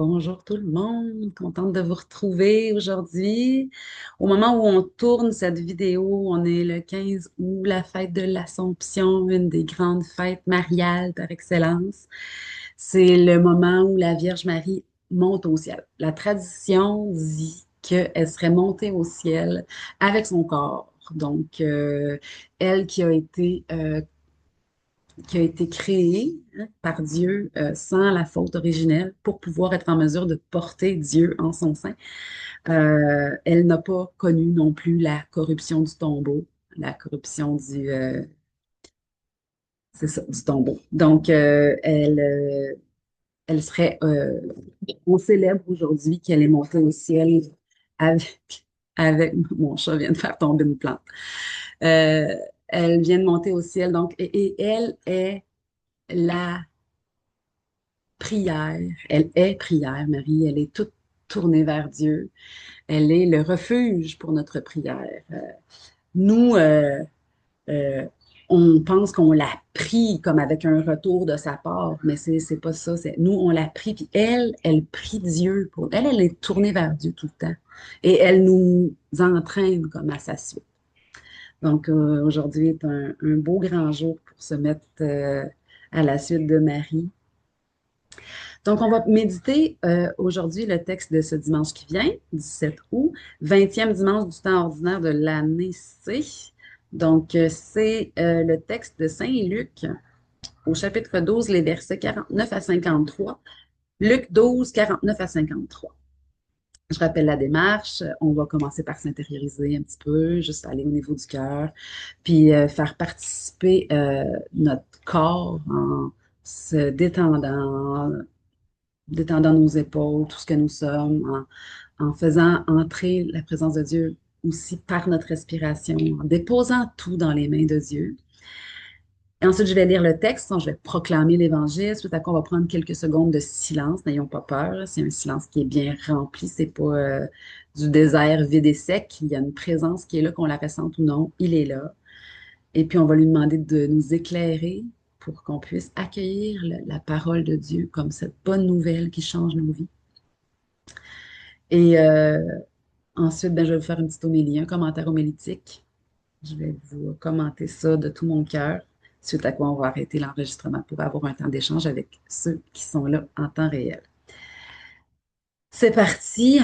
Bonjour tout le monde, contente de vous retrouver aujourd'hui. Au moment où on tourne cette vidéo, on est le 15 août, la fête de l'Assomption, une des grandes fêtes mariales par excellence. C'est le moment où la Vierge Marie monte au ciel. La tradition dit qu'elle serait montée au ciel avec son corps. Donc, elle qui a été créée par Dieu sans la faute originelle pour pouvoir être en mesure de porter Dieu en son sein. Elle n'a pas connu non plus la corruption du tombeau, la corruption c'est ça, du tombeau. Donc, elle serait, on célèbre aujourd'hui qu'elle est montée au ciel avec, mon chat vient de faire tomber une plante. Euh, Elle vient de monter au ciel, donc, et elle est la prière. Elle est prière, Marie. Elle est toute tournée vers Dieu. Elle est le refuge pour notre prière. Nous, euh, on pense qu'on l'a pris comme avec un retour de sa part, mais c'est pas ça. Nous, on l'a pris, puis elle prie Dieu pour elle. Elle est tournée vers Dieu tout le temps. Et elle nous entraîne comme à sa suite. Donc, aujourd'hui est un beau grand jour pour se mettre à la suite de Marie. Donc, on va méditer aujourd'hui le texte de ce dimanche qui vient, 17 août, 20e dimanche du temps ordinaire de l'année C. Donc, c'est le texte de Saint Luc au chapitre 12, les versets 49 à 53. Luc 12, 49 à 53. Je rappelle la démarche. On va commencer par s'intérioriser un petit peu, juste aller au niveau du cœur, puis faire participer notre corps en se détendant nos épaules, tout ce que nous sommes, en faisant entrer la présence de Dieu aussi par notre respiration, en déposant tout dans les mains de Dieu. Et ensuite, je vais lire le texte, je vais proclamer l'Évangile. Tout à coup, on va prendre quelques secondes de silence. N'ayons pas peur. C'est un silence qui est bien rempli. C'est pas du désert vide et sec. Il y a une présence qui est là, qu'on la ressente ou non. Il est là. Et puis, on va lui demander de nous éclairer pour qu'on puisse accueillir la parole de Dieu comme cette bonne nouvelle qui change nos vies. Et ensuite, ben, je vais vous faire une petite homélie, un commentaire homélitique. Je vais vous commenter ça de tout mon cœur, suite à quoi on va arrêter l'enregistrement pour avoir un temps d'échange avec ceux qui sont là en temps réel. C'est parti.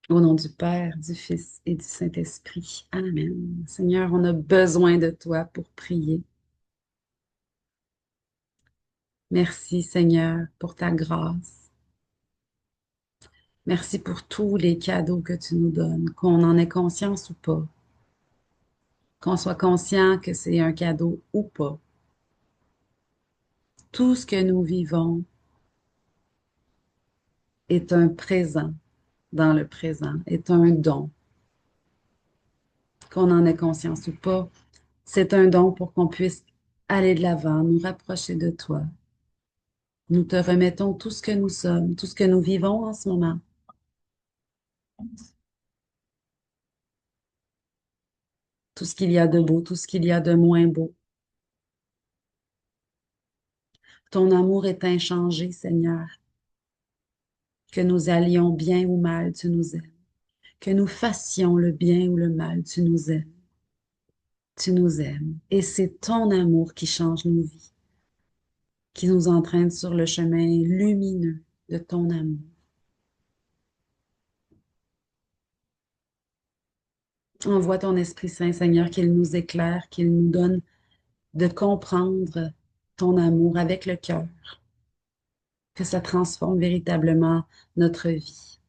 Au nom du Père, du Fils et du Saint-Esprit. Amen. Seigneur, on a besoin de toi pour prier. Merci, Seigneur, pour ta grâce. Merci pour tous les cadeaux que tu nous donnes, qu'on en ait conscience ou pas, qu'on soit conscient que c'est un cadeau ou pas. Tout ce que nous vivons est un présent dans le présent, est un don, qu'on en ait conscience ou pas. C'est un don pour qu'on puisse aller de l'avant, nous rapprocher de toi. Nous te remettons tout ce que nous sommes, tout ce que nous vivons en ce moment. Tout ce qu'il y a de beau, tout ce qu'il y a de moins beau. Ton amour est inchangé, Seigneur. Que nous allions bien ou mal, tu nous aimes. Que nous fassions le bien ou le mal, tu nous aimes. Tu nous aimes. Et c'est ton amour qui change nos vies, qui nous entraîne sur le chemin lumineux de ton amour. Envoie ton Esprit Saint, Seigneur, qu'il nous éclaire, qu'il nous donne de comprendre ton amour avec le cœur, que ça transforme véritablement notre vie.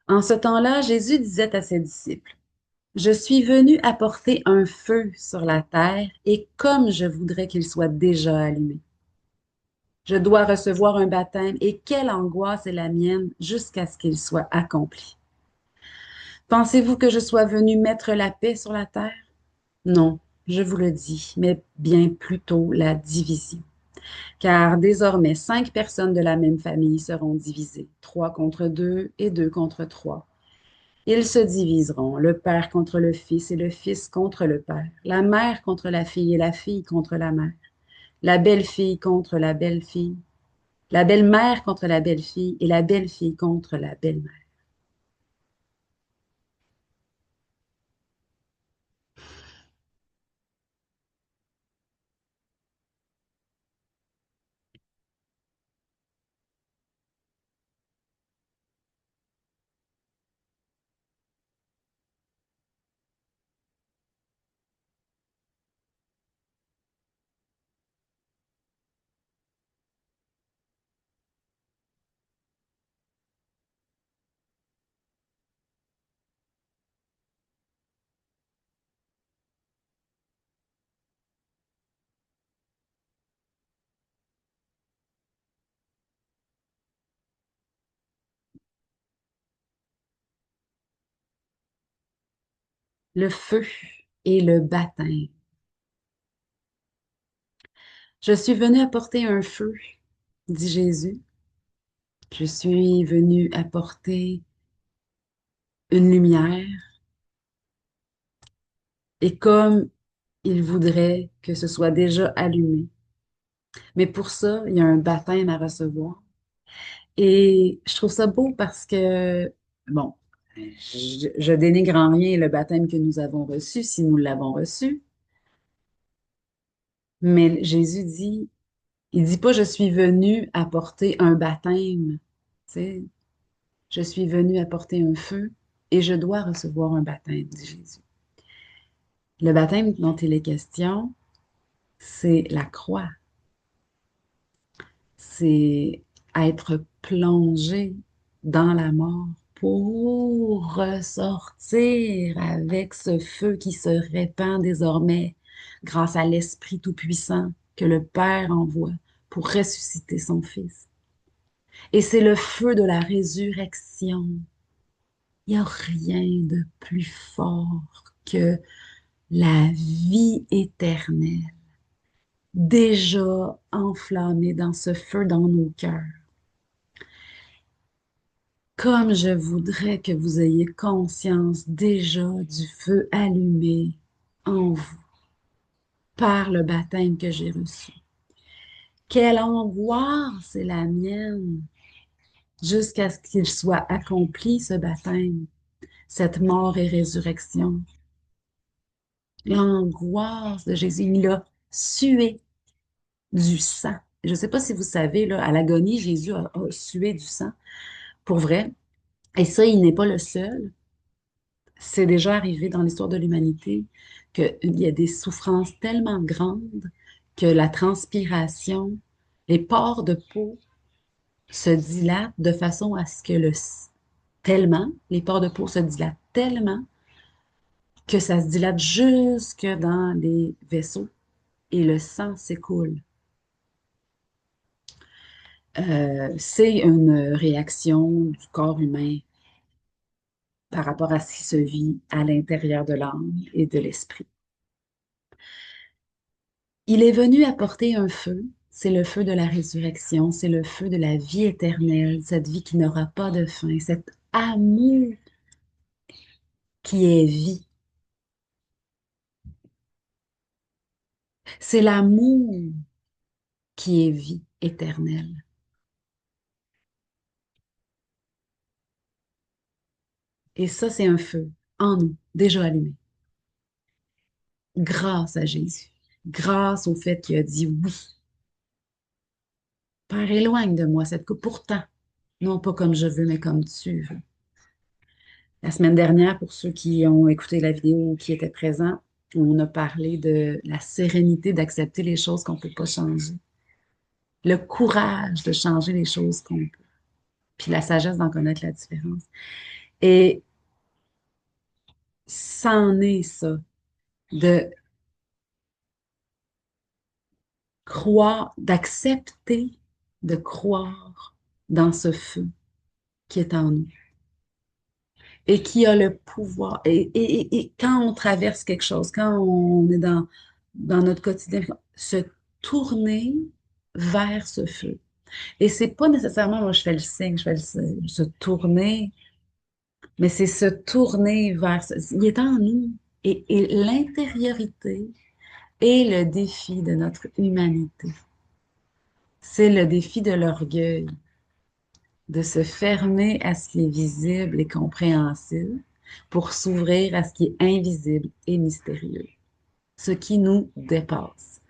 En ce temps-là, Jésus disait à ses disciples, je suis venu apporter un feu sur la terre et comme je voudrais qu'il soit déjà allumé. Je dois recevoir un baptême et quelle angoisse est la mienne jusqu'à ce qu'il soit accompli. Pensez-vous que je sois venu mettre la paix sur la terre? Non, je vous le dis, mais bien plutôt la division. Car désormais, 5 personnes de la même famille seront divisées, 3 contre 2 et 2 contre 3. Ils se diviseront, le père contre le fils et le fils contre le père, la mère contre la fille et la fille contre la mère, la belle-fille contre la belle-fille, la belle-mère contre la belle-fille et la belle-fille contre la belle-mère. Le feu et le baptême. Je suis venu apporter un feu, dit Jésus. Je suis venu apporter une lumière. Et comme il voudrait que ce soit déjà allumé. Mais pour ça, il y a un baptême à recevoir. Et je trouve ça beau parce que, bon, je dénigre en rien le baptême que nous avons reçu, si nous l'avons reçu. Mais Jésus dit, il dit pas je suis venu apporter un baptême. Tu sais, je suis venu apporter un feu et je dois recevoir un baptême, dit Jésus. Le baptême dont il est question, c'est la croix. C'est être plongé dans la mort pour ressortir avec ce feu qui se répand désormais grâce à l'Esprit Tout-Puissant que le Père envoie pour ressusciter son Fils. Et c'est le feu de la résurrection. Il n'y a rien de plus fort que la vie éternelle, déjà enflammée dans ce feu dans nos cœurs. Comme je voudrais que vous ayez conscience déjà du feu allumé en vous par le baptême que j'ai reçu. Quelle angoisse est la mienne jusqu'à ce qu'il soit accompli, ce baptême, cette mort et résurrection. L'angoisse de Jésus, il a sué du sang. Je ne sais pas si vous savez, là, à l'agonie, Jésus a sué du sang, pour vrai. Et ça, il n'est pas le seul. C'est déjà arrivé dans l'histoire de l'humanité qu'il y a des souffrances tellement grandes que la transpiration, les pores de peau se dilatent de façon à ce que les pores de peau se dilatent tellement que ça se dilate jusque dans les vaisseaux et le sang s'écoule. C'est une réaction du corps humain par rapport à ce qui se vit à l'intérieur de l'âme et de l'esprit. Il est venu apporter un feu, c'est le feu de la résurrection, c'est le feu de la vie éternelle, cette vie qui n'aura pas de fin, cet amour qui est vie. C'est l'amour qui est vie éternelle. Et ça, c'est un feu en nous, déjà allumé, grâce à Jésus, grâce au fait qu'il a dit oui. Père, éloigne de moi cette coupe. Pourtant, non pas comme je veux, mais comme tu veux. La semaine dernière, pour ceux qui ont écouté la vidéo ou qui étaient présents, on a parlé de la sérénité d'accepter les choses qu'on ne peut pas changer, le courage de changer les choses qu'on peut, puis la sagesse d'en connaître la différence. Et c'en est ça, de croire, d'accepter de croire dans ce feu qui est en nous et qui a le pouvoir. Et quand on traverse quelque chose, quand on est dans notre quotidien, se tourner vers ce feu. Et c'est pas nécessairement, moi je fais le signe, je fais se tourner, Mais c'est se tourner vers... Il est en nous. Et l'intériorité est le défi de notre humanité. C'est le défi de l'orgueil, de se fermer à ce qui est visible et compréhensible pour s'ouvrir à ce qui est invisible et mystérieux, ce qui nous dépasse,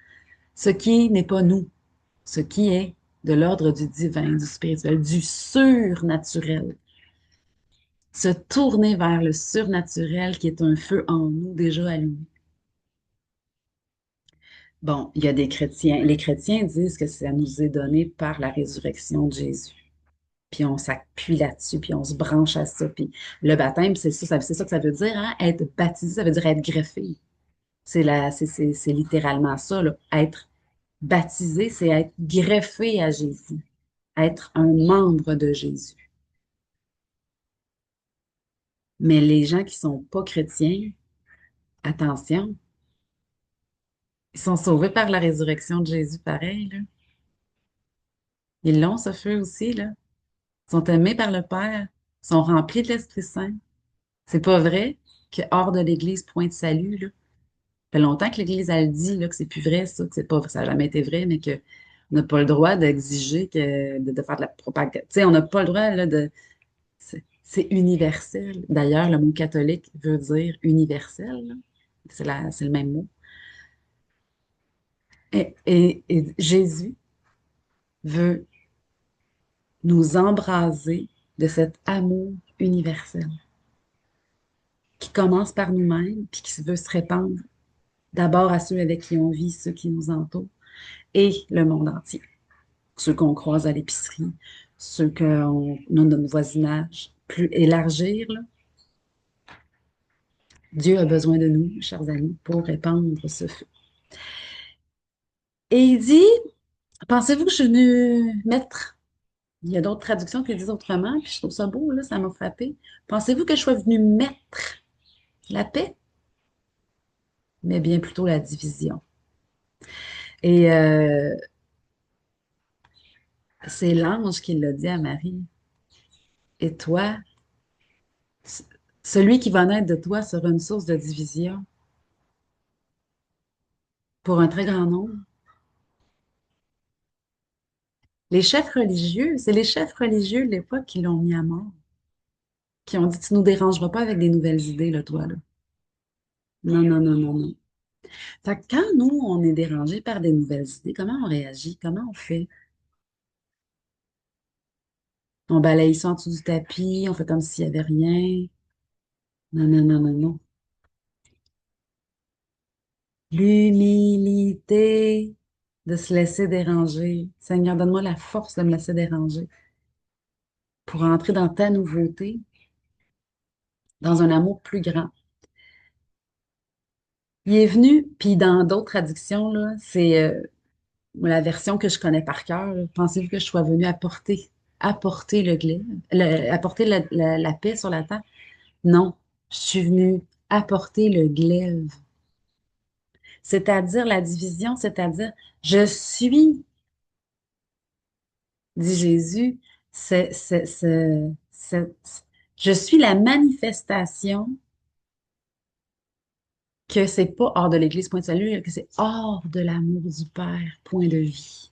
ce qui n'est pas nous, ce qui est de l'ordre du divin, du spirituel, du surnaturel. Se tourner vers le surnaturel qui est un feu en nous déjà allumé. Bon, il y a des chrétiens. Les chrétiens disent que ça nous est donné par la résurrection de Jésus. Puis on s'appuie là-dessus, puis on se branche à ça. Puis le baptême, c'est ça que ça veut dire, hein? Être baptisé, ça veut dire être greffé. C'est littéralement ça, là. Être baptisé, c'est être greffé à Jésus, être un membre de Jésus. Mais les gens qui sont pas chrétiens, attention, ils sont sauvés par la résurrection de Jésus, pareil, là. Ils l'ont, ce feu aussi, là. Ils sont aimés par le Père, ils sont remplis de l'Esprit Saint. C'est pas vrai que hors de l'Église, point de salut, là. Ça fait longtemps que l'Église, elle dit, là, que c'est plus vrai, ça, que c'est pas, ça n'a jamais été vrai, mais que on n'a pas le droit d'exiger de faire de la propagande. Tu sais, on n'a pas le droit, là, de. C'est universel. D'ailleurs, le mot catholique veut dire universel, là. C'est le même mot. Et Jésus veut nous embraser de cet amour universel qui commence par nous-mêmes, puis qui veut se répandre d'abord à ceux avec qui on vit, ceux qui nous entourent, et le monde entier. Ceux qu'on croise à l'épicerie, ceux qu'on a dans notre voisinage. Plus élargir, là. Dieu a besoin de nous, chers amis, pour répandre ce feu. Et il dit, pensez-vous que je suis venu mettre, il y a d'autres traductions qui disent autrement, puis je trouve ça beau, là, ça m'a frappé. Pensez-vous que je sois venu mettre la paix, mais bien plutôt la division. Et c'est l'ange qui l'a dit à Marie. Et toi, c- celui qui va naître de toi sera une source de division pour un très grand nombre. Les chefs religieux, c'est les chefs religieux de l'époque qui l'ont mis à mort, qui ont dit, tu nous dérangeras pas avec des nouvelles idées, là, toi, là. Non, non, non, non, non. Fait que quand nous, on est dérangé par des nouvelles idées, comment on réagit? Comment on fait? On balaye ça en dessous du tapis, on fait comme s'il n'y avait rien. Non, non, non, non, non. L'humilité de se laisser déranger. Seigneur, donne-moi la force de me laisser déranger pour entrer dans ta nouveauté, dans un amour plus grand. Il est venu, puis dans d'autres traductions, là, c'est la version que je connais par cœur. Là. Pensez-vous que je sois venu apporter le glaive, apporter la paix sur la terre? Non, je suis venu apporter le glaive, c'est-à-dire la division, c'est-à-dire je suis, dit Jésus, je suis la manifestation que c'est pas hors de l'Église, point de salut, que c'est hors de l'amour du Père, point de vie.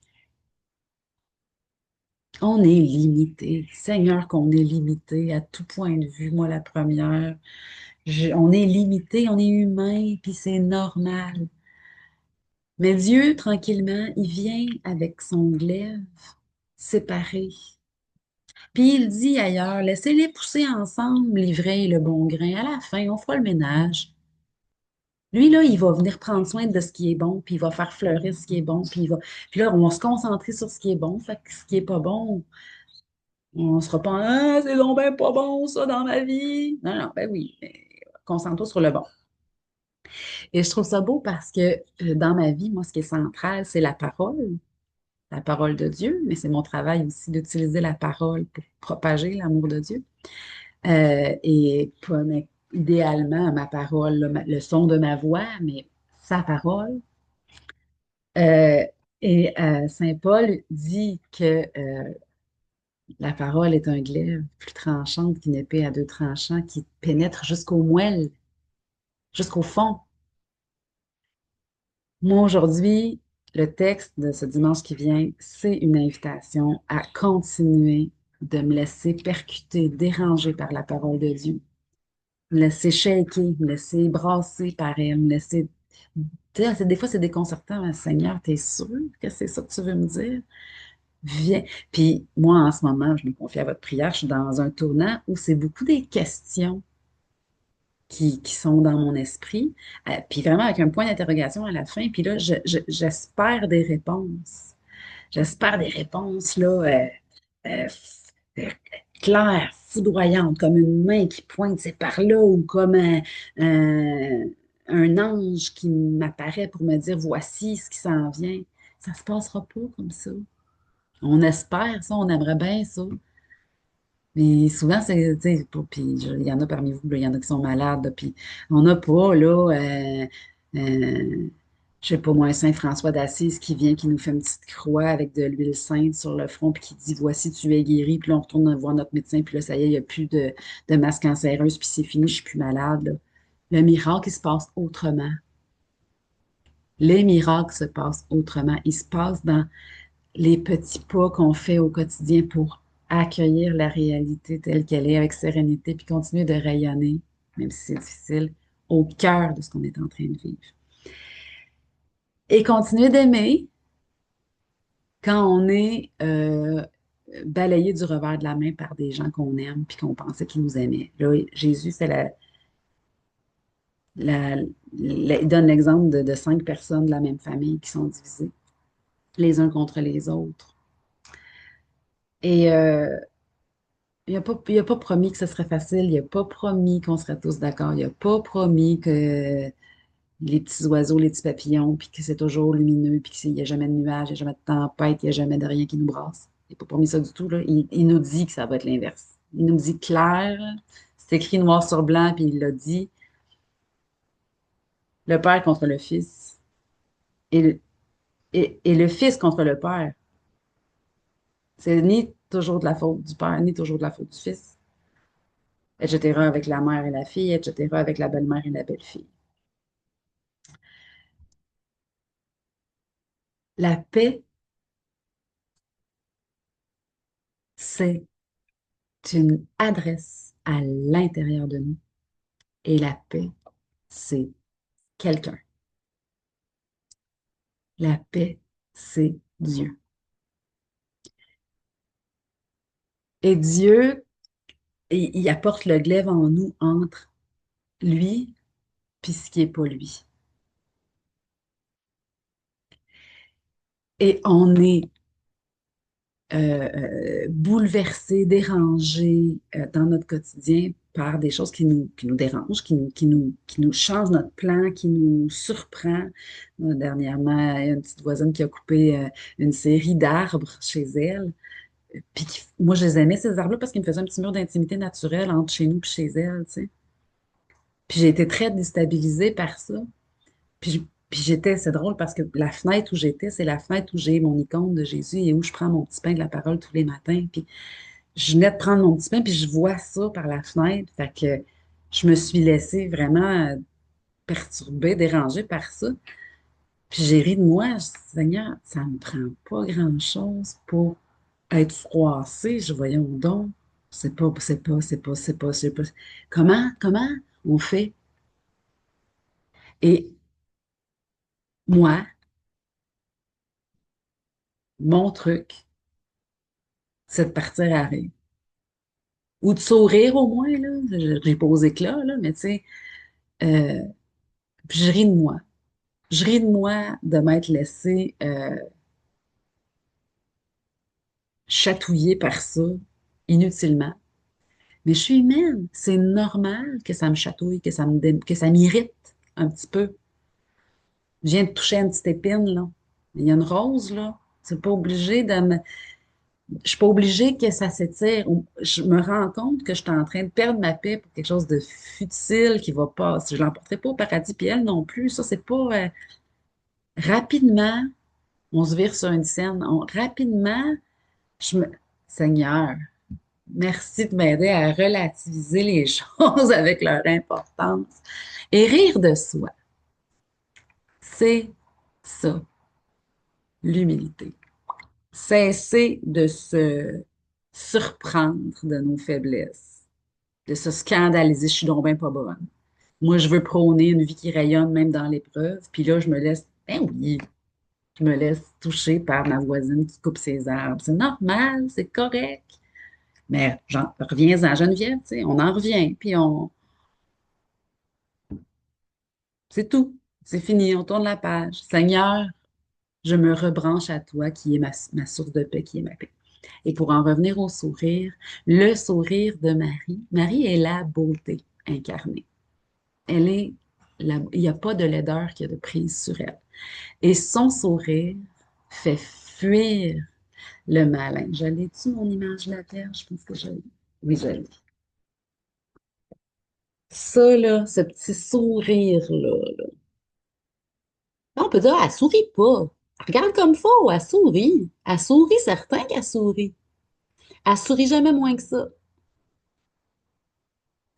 On est limité. Seigneur, qu'on est limité à tout point de vue. Moi, la première, on est limité, on est humain, puis c'est normal. Mais Dieu, tranquillement, il vient avec son glaive séparé. Puis il dit ailleurs, laissez-les pousser ensemble, l'ivraie et le bon grain. À la fin, on fera le ménage. Lui, là, il va venir prendre soin de ce qui est bon, puis il va faire fleurir ce qui est bon, puis là, on va se concentrer sur ce qui est bon. Fait que ce qui est pas bon, on ne sera pas, ah, c'est donc ben pas bon, ça, dans ma vie. Non, non, ben oui, mais concentre-toi sur le bon. Et je trouve ça beau parce que dans ma vie, moi, ce qui est central, c'est la parole de Dieu, mais c'est mon travail aussi d'utiliser la parole pour propager l'amour de Dieu. Et pas idéalement ma parole, le son de ma voix, mais sa parole. Euh, et Saint Paul dit que La parole est un glaive plus tranchante qu'une épée à deux tranchants qui pénètre jusqu'au moelle, jusqu'au fond. Moi, aujourd'hui, le texte de ce dimanche qui vient, c'est une invitation à continuer de me laisser percuter, déranger par la parole de Dieu, me laisser shaker, me laisser brasser par elle, me laisser... Tu sais, des fois, c'est déconcertant, mais Seigneur, t'es sûr que c'est ça que tu veux me dire? Viens. Puis moi, en ce moment, je me confie à votre prière, je suis dans un tournant où c'est beaucoup des questions qui sont dans mon esprit, puis vraiment avec un point d'interrogation à la fin. Puis là, j'espère des réponses. J'espère des réponses, là, euh, euh, claires, foudroyantes, comme une main qui pointe, c'est par là, ou comme un ange qui m'apparaît pour me dire, voici ce qui s'en vient. Ça se passera pas comme ça. On espère ça, on aimerait bien ça. Mais souvent, c'est, tu sais, puis il y en a parmi vous, là, il y en a qui sont malades, là, puis on n'a pas, là, je sais pas moi, un Saint François d'Assise qui vient, qui nous fait une petite croix avec de l'huile sainte sur le front, puis qui dit, voici, tu es guéri, puis là, on retourne voir notre médecin, puis là, ça y est, il n'y a plus de masse cancéreuse, puis c'est fini, je suis plus malade, là. Le miracle, il se passe autrement. Les miracles se passent autrement. Ils se passent dans les petits pas qu'on fait au quotidien pour accueillir la réalité telle qu'elle est avec sérénité, puis continuer de rayonner, même si c'est difficile, au cœur de ce qu'on est en train de vivre. Et continuer d'aimer quand on est balayé du revers de la main par des gens qu'on aime puis qu'on pensait qu'ils nous aimaient. Là, Jésus, c'est il donne l'exemple de 5 personnes de la même famille qui sont divisées les uns contre les autres. Et il a pas promis que ce serait facile, il n'a pas promis qu'on serait tous d'accord, il n'a pas promis que les petits oiseaux, les petits papillons, puis que c'est toujours lumineux, puis qu'il n'y a jamais de nuages, il n'y a jamais de tempête, il n'y a jamais de rien qui nous brasse. Il n'a pas promis ça du tout, là. Il nous dit que ça va être l'inverse. Il nous dit clair, c'est écrit noir sur blanc, puis il l'a dit, le Père contre le Fils, et et le Fils contre le Père. C'est ni toujours de la faute du Père, ni toujours de la faute du Fils, etc., avec la mère et la fille, etc., avec la belle-mère et la belle-fille. La paix, c'est une adresse à l'intérieur de nous. Et la paix, c'est quelqu'un. La paix, c'est Dieu. Et Dieu, il apporte le glaive en nous entre lui puis ce qui n'est pas lui. Et on est bouleversé, dérangé dans notre quotidien par des choses qui nous dérangent, qui nous changent notre plan, qui nous surprend. Dernièrement, il y a une petite voisine qui a coupé une série d'arbres chez elle. Puis moi, je les aimais, ces arbres-là, parce qu'ils me faisaient un petit mur d'intimité naturelle entre chez nous et chez elle, tu sais. Puis j'ai été très déstabilisée par ça. Puis j'étais, c'est drôle parce que la fenêtre où j'étais, c'est la fenêtre où j'ai mon icône de Jésus et où je prends mon petit pain de la parole tous les matins. Puis je venais de prendre mon petit pain, puis je vois ça par la fenêtre. Fait que je me suis laissée vraiment perturber, déranger par ça. Puis j'ai ri de moi. Je dis, Seigneur, ça me prend pas grand-chose pour être froissée. Je voyons donc. C'est pas. Comment on fait? Et moi, mon truc, c'est de partir à rire. Ou de sourire au moins, là. J'ai pas aux éclats, là, mais tu sais, euh, puis je ris de moi. Je ris de moi de m'être laissée chatouiller par ça inutilement. Mais je suis humaine. C'est normal que ça me chatouille, que ça m'irrite un petit peu. Je viens de toucher une petite épine, là. Il y a une rose, là. C'est pas obligé de me... Je suis pas obligée que ça s'étire. Je me rends compte que je suis en train de perdre ma paix pour quelque chose de futile qui va pas. Si je l'emporterai pas au paradis, puis elle non plus. Ça, c'est pas... rapidement, on se vire sur une scène. Rapidement, je me... Seigneur, merci de m'aider à relativiser les choses avec leur importance et rire de soi. C'est ça, l'humilité. Cesser de se surprendre de nos faiblesses, de se scandaliser. Je suis donc bien pas bonne. Moi, je veux prôner une vie qui rayonne même dans l'épreuve. Puis là, je me laisse, ben oui, je me laisse toucher par ma voisine qui coupe ses arbres. C'est normal, c'est correct. Mais reviens-en, Geneviève, tu sais, on en revient, puis c'est tout. C'est fini, on tourne la page. Seigneur, je me rebranche à toi qui est ma source de paix, qui est ma paix. Et pour en revenir au sourire, le sourire de Marie, Marie est la beauté incarnée. Il n'y a pas de laideur qui a de prise sur elle. Et son sourire fait fuir le malin. Je l'ai-tu, mon image de la Vierge? Je pense que je l'ai. Oui, je l'ai. Ça, là, ce petit sourire-là, là. On peut dire, elle sourit pas. Regarde comme faut, elle sourit. Elle sourit, certain qu'elle sourit. Elle sourit jamais moins que ça.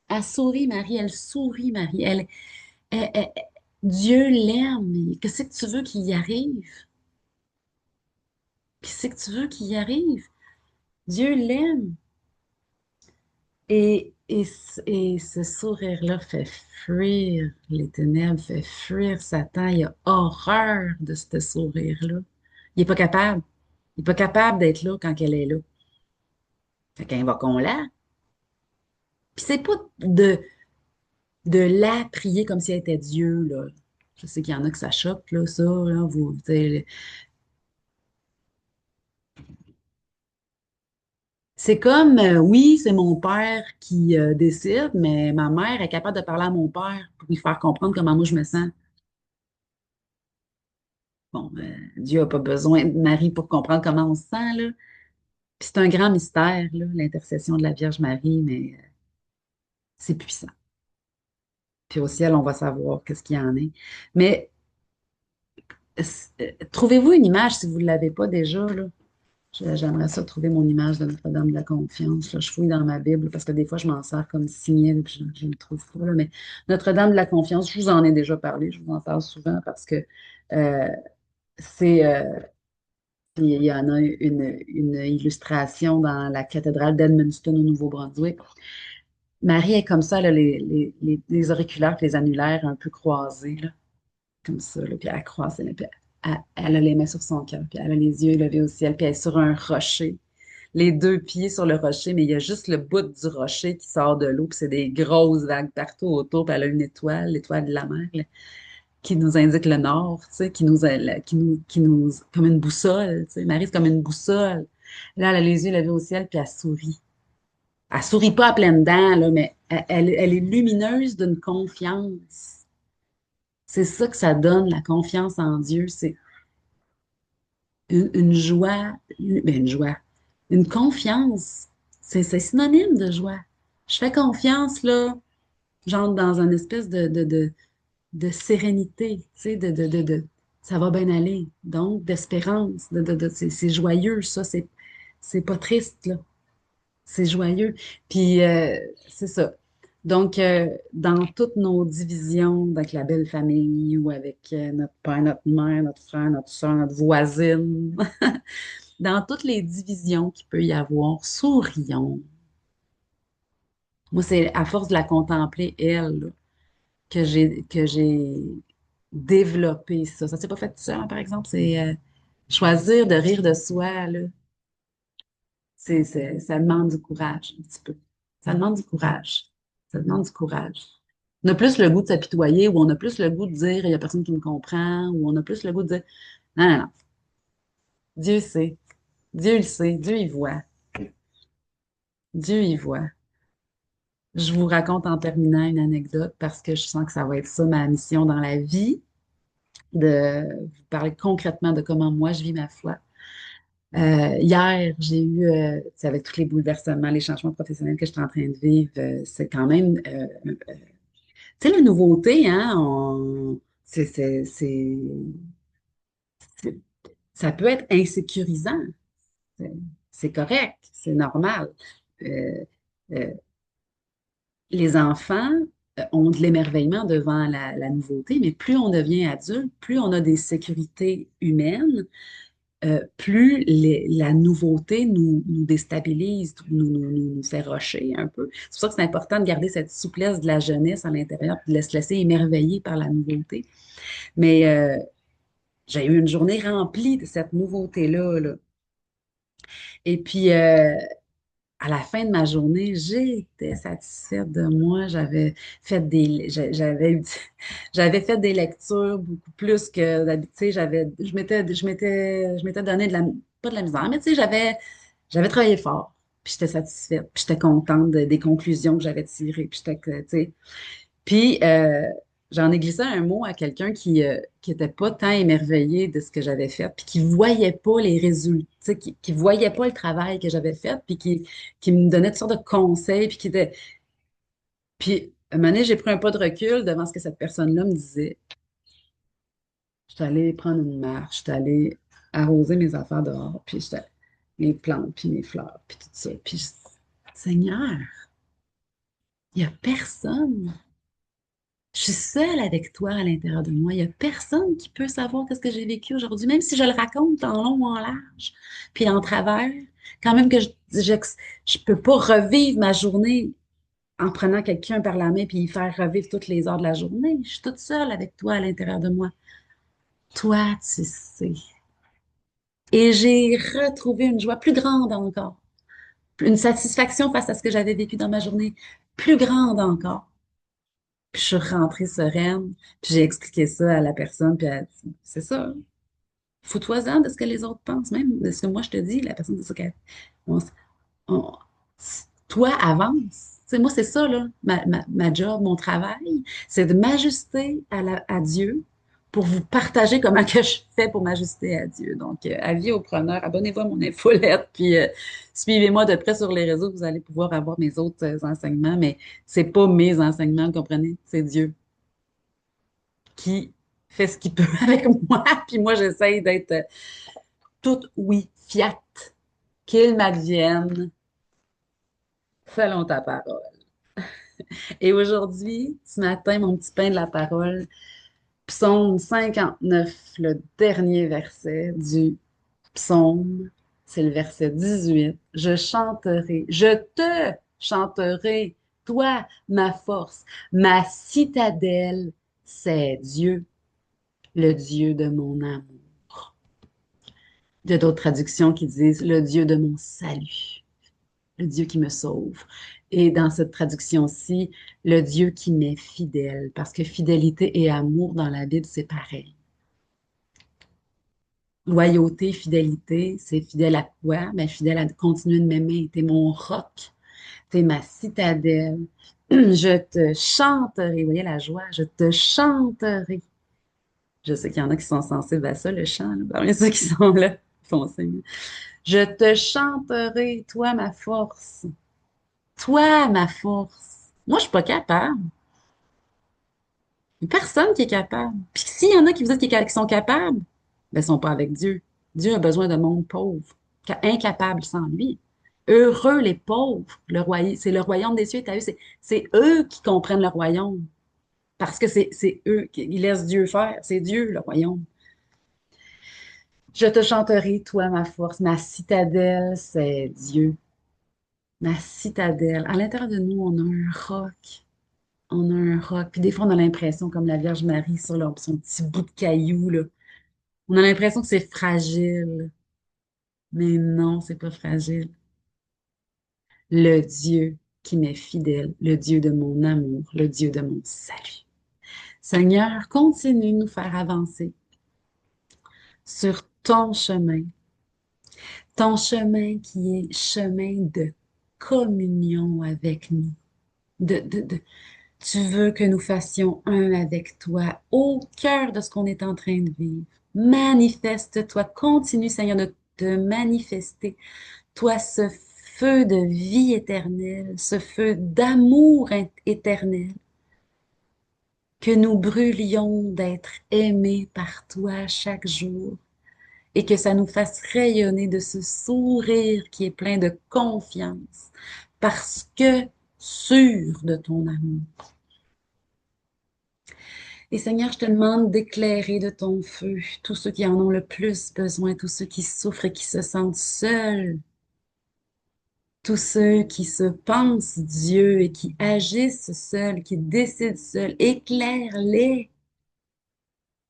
Elle sourit, Marie, elle sourit, Marie. Dieu l'aime. Qu'est-ce que tu veux qu'il y arrive? Qu'est-ce que tu veux qu'il y arrive? Dieu l'aime. Et ce sourire-là fait fuir les ténèbres, fait fuir Satan. Il a horreur de ce sourire-là. Il n'est pas capable. Il n'est pas capable d'être là quand elle est là. Fait qu'invoquons-la. Puis c'est pas de la prier comme si elle était Dieu, là. Je sais qu'il y en a que ça choque, là, ça, là, vous, tu sais, c'est comme, oui, c'est mon père qui décide, mais ma mère est capable de parler à mon père pour lui faire comprendre comment moi je me sens. Bon, Dieu n'a pas besoin de Marie pour comprendre comment on se sent, là. Puis c'est un grand mystère, là, l'intercession de la Vierge Marie, mais c'est puissant. Puis au ciel, on va savoir qu'est-ce qu'il y en est. Mais trouvez-vous une image si vous ne l'avez pas déjà, là? J'aimerais ça trouver mon image de Notre-Dame de la Confiance, là. Je fouille dans ma Bible parce que des fois, je m'en sers comme signal puis je ne trouve pas, là. Mais Notre-Dame de la Confiance, je vous en ai déjà parlé, je vous en parle souvent parce que euh, c'est il y en a une illustration dans la cathédrale d'Edmundston au Nouveau-Brunswick. Marie est comme ça, elle a les auriculaires et les annulaires un peu croisés, là, comme ça, là, puis elle croise, puis elle a les mains sur son cœur, puis elle a les yeux levés au ciel, puis elle est sur un rocher, les deux pieds sur le rocher, mais il y a juste le bout du rocher qui sort de l'eau, puis c'est des grosses vagues partout autour, puis elle a une étoile, l'étoile de la mer, là, qui nous indique le nord, tu sais, comme une boussole, tu sais. Marie, c'est comme une boussole. Là, elle a les yeux levés au ciel, puis elle sourit. Elle sourit pas à pleines dents, là, mais elle est lumineuse d'une confiance. C'est ça que ça donne, la confiance en Dieu. C'est une joie, une joie, une confiance. C'est synonyme de joie. Je fais confiance, là, j'entre dans une espèce de sérénité, tu sais, ça va bien aller. Donc, d'espérance, c'est joyeux, ça, c'est pas triste, là. C'est joyeux. Puis, c'est ça. Donc, dans toutes nos divisions avec la belle famille ou avec notre père, notre mère, notre frère, notre soeur, notre voisine, dans toutes les divisions qu'il peut y avoir, sourions. Moi, c'est à force de la contempler, elle, là, que j'ai développé ça. Ça s'est pas fait tout seul, hein, par exemple. C'est choisir de rire de soi, là. Ça demande du courage, un petit peu. Ça demande du courage. Ça demande du courage. On a plus le goût de s'apitoyer ou on a plus le goût de dire il n'y a personne qui me comprend ou on a plus le goût de dire non, non, non. Dieu sait. Dieu le sait. Dieu y voit. Dieu y voit. Je vous raconte en terminant une anecdote parce que je sens que ça va être ça ma mission dans la vie, de vous parler concrètement de comment moi je vis ma foi. Hier, j'ai eu, tu sais, avec tous les bouleversements, les changements professionnels que je suis en train de vivre, c'est quand même, tu sais, la nouveauté, hein, c'est- ça peut être insécurisant. c'est correct, c'est normal. Euh, euh, les enfants ont de l'émerveillement devant la nouveauté, mais plus on devient adulte, plus on a des sécurités humaines, plus la nouveauté nous déstabilise, nous fait rocher un peu. C'est pour ça que c'est important de garder cette souplesse de la jeunesse à l'intérieur, puis de se laisser émerveiller par la nouveauté. Mais j'ai eu une journée remplie de cette nouveauté-là, là. Et puis, à la fin de ma journée, j'étais satisfaite de moi. J'avais j'avais fait des lectures beaucoup plus que d'habitude. Tu sais, je m'étais donné pas de la misère, mais tu sais, j'avais travaillé fort. Puis j'étais satisfaite. Puis j'étais contente des conclusions que j'avais tirées. Puis tu sais, puis, j'en ai glissé un mot à quelqu'un qui était pas tant émerveillé de ce que j'avais fait, puis qui voyait pas les résultats, tu sais, qui voyait pas le travail que j'avais fait, puis qui me donnait toutes sortes de conseils, puis qui était... Puis, à un moment donné, j'ai pris un pas de recul devant ce que cette personne-là me disait. J'étais allée prendre une marche, j'étais allée arroser mes affaires dehors, mes plantes, puis mes fleurs, puis tout ça. Puis, Seigneur, il n'y a personne. Je suis seule avec toi à l'intérieur de moi. Il n'y a personne qui peut savoir ce que j'ai vécu aujourd'hui, même si je le raconte en long ou en large, puis en travers. Quand même que je peux pas revivre ma journée en prenant quelqu'un par la main puis y faire revivre toutes les heures de la journée. Je suis toute seule avec toi à l'intérieur de moi. Toi, tu sais. Et j'ai retrouvé une joie plus grande encore, une satisfaction face à ce que j'avais vécu dans ma journée, plus grande encore. Puis je suis rentrée sereine, puis j'ai expliqué ça à la personne, puis elle dit, c'est ça, fous-toi-en de ce que les autres pensent, même de ce que moi je te dis, la personne dit ça qu'elle... on- on- toi, avance. Tu sais, moi, c'est ça, là, ma job, mon travail, c'est de m'ajuster à Dieu pour vous partager comment que je fais pour m'ajuster à Dieu. Donc, avis aux preneurs, abonnez-vous à mon infolette, puis suivez-moi de près sur les réseaux, vous allez pouvoir avoir mes autres enseignements, mais c'est pas mes enseignements, vous comprenez? C'est Dieu qui fait ce qu'il peut avec moi, puis moi, j'essaye d'être toute oui, fiat, qu'il m'advienne selon ta parole. Et aujourd'hui, ce matin, mon petit pain de la parole, psaume 59, le dernier verset du psaume, c'est le verset 18. Je te chanterai, toi, ma force, ma citadelle, c'est Dieu, le Dieu de mon amour. Il y a d'autres traductions qui disent le Dieu de mon salut, le Dieu qui me sauve. Et dans cette traduction-ci, le Dieu qui m'est fidèle, parce que fidélité et amour dans la Bible, c'est pareil. Loyauté, fidélité, c'est fidèle à quoi? Ben, fidèle à continuer de m'aimer. T'es mon roc, t'es ma citadelle. Je te chanterai. Vous voyez la joie? Je te chanterai. Je sais qu'il y en a qui sont sensibles à ça, le chant, là. Parmi ceux qui sont là, ils font signe. Je te chanterai, toi, ma force. Toi, ma force. Moi, je suis pas capable. Il y a personne qui est capable. Puis s'il y en a qui vous dites qu'ils sont capables, ben, ils sont pas avec Dieu. Dieu a besoin de monde pauvre, incapable sans lui. Heureux les pauvres. C'est le royaume des cieux est à eux. C'est eux qui comprennent le royaume. Parce que c'est eux qui ils laissent Dieu faire. C'est Dieu, le royaume. Je te chanterai, toi, ma force. Ma citadelle, c'est Dieu. Ma citadelle. À l'intérieur de nous, on a un roc. On a un roc. Puis des fois, on a l'impression, comme la Vierge Marie sur son petit bout de caillou, là. On a l'impression que c'est fragile. Mais non, c'est pas fragile. Le Dieu qui m'est fidèle, le Dieu de mon amour, le Dieu de mon salut. Seigneur, continue de nous faire avancer sur ton chemin qui est chemin de communion avec nous. Tu veux que nous fassions un avec toi au cœur de ce qu'on est en train de vivre. Manifeste-toi, continue Seigneur de te manifester. Toi, ce feu de vie éternelle, ce feu d'amour éternel, que nous brûlions d'être aimés par toi chaque jour et que ça nous fasse rayonner de ce sourire qui est plein de confiance parce que sûr de ton amour. Et Seigneur, je te demande d'éclairer de ton feu tous ceux qui en ont le plus besoin, tous ceux qui souffrent et qui se sentent seuls, tous ceux qui se pensent Dieu et qui agissent seuls, qui décident seuls. Éclaire-les.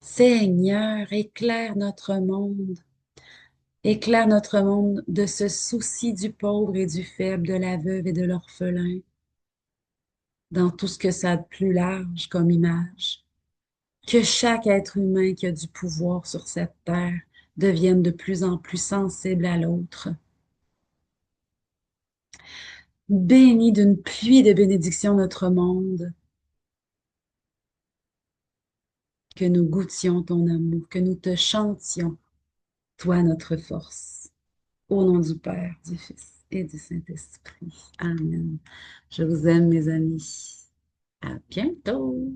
Seigneur, éclaire notre monde. Éclaire notre monde de ce souci du pauvre et du faible, de la veuve et de l'orphelin, dans tout ce que ça a de plus large comme image. Que chaque être humain qui a du pouvoir sur cette terre devienne de plus en plus sensible à l'autre. Bénis d'une pluie de bénédictions notre monde, que nous goûtions ton amour, que nous te chantions, toi notre force. Au nom du Père, du Fils et du Saint-Esprit. Amen. Je vous aime, mes amis. À bientôt.